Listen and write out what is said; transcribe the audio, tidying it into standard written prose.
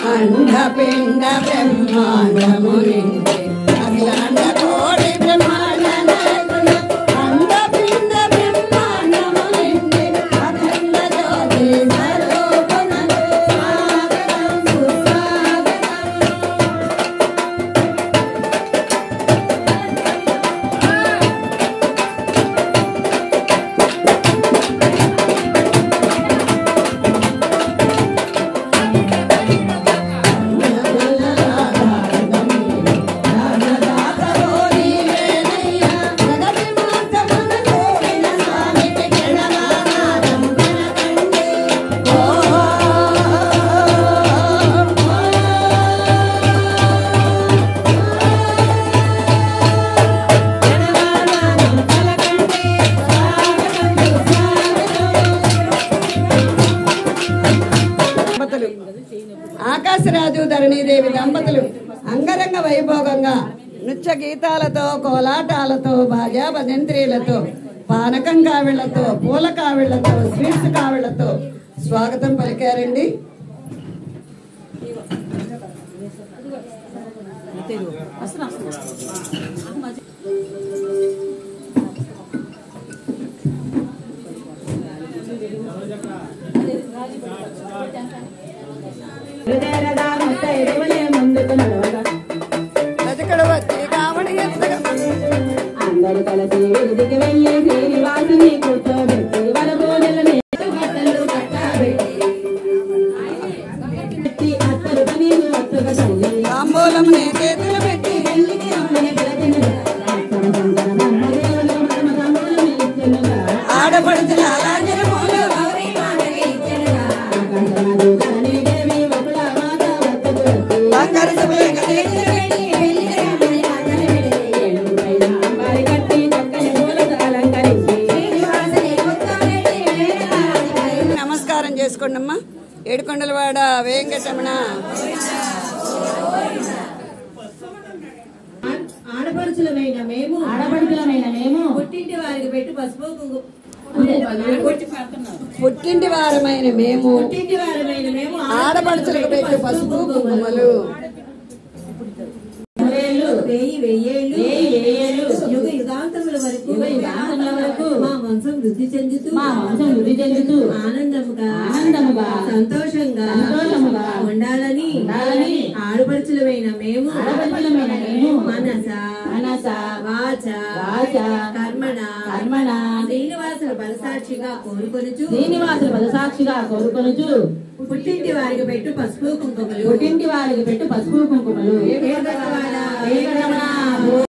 అండపిండ బ్రహ్మాండము నిండి అఖిలాండ కోటి బ్రహ్మాండ నాయకుడు అండపిండ బ్రహ్మాండము నిండి అఖండ జ్యోతి స్వరూపునకు స్వాగతం సుస్వాగతం. ఆకాశరాజు ధరణీదేవి దంపతులు అంగరంగ వైభోగంగా నృత్య గీతాలతో కోలాటాలతో బాజా భజంత్రీలతో పానకం కావిళ్లతో పూల కావిళ్లతో స్వీట్స్ కావిళ్లతో స్వాగతం పలికారండి. అందరు కలిసి వేదికి వెళ్ళి శ్రీనివాసుని కూర్చోబెట్టి వరభోజనని అత్తరు నీరు అత్తగా తల్లి తాంబూలముని చేతులు పెట్టి ఆడపడుతున్న నమస్కారం చేసుకోండి అమ్మా. ఏడుకొండలవాడ వెంకటరమణ. ఆడపడుచులమైన మేము పుట్టింటి వారికి పెట్టి పసుపు పుట్టింటి వారమైన మేము ఆడపడుచులకు పెట్టి పసుపు కుంకుమలు యుగ యుగాంతముల వరకు మా వంశం వృద్ధి చెందుతూ ఆనందముగా సంతోషంగా ఉండాలని ఆడపడుచులమైన మేము మనస వాచ కర్మణ శ్రీనివాసుల బలసాక్షిగా కోరుకొనుచు పుట్టింటి వారికి పెట్టు పసుపు కుంకుమలు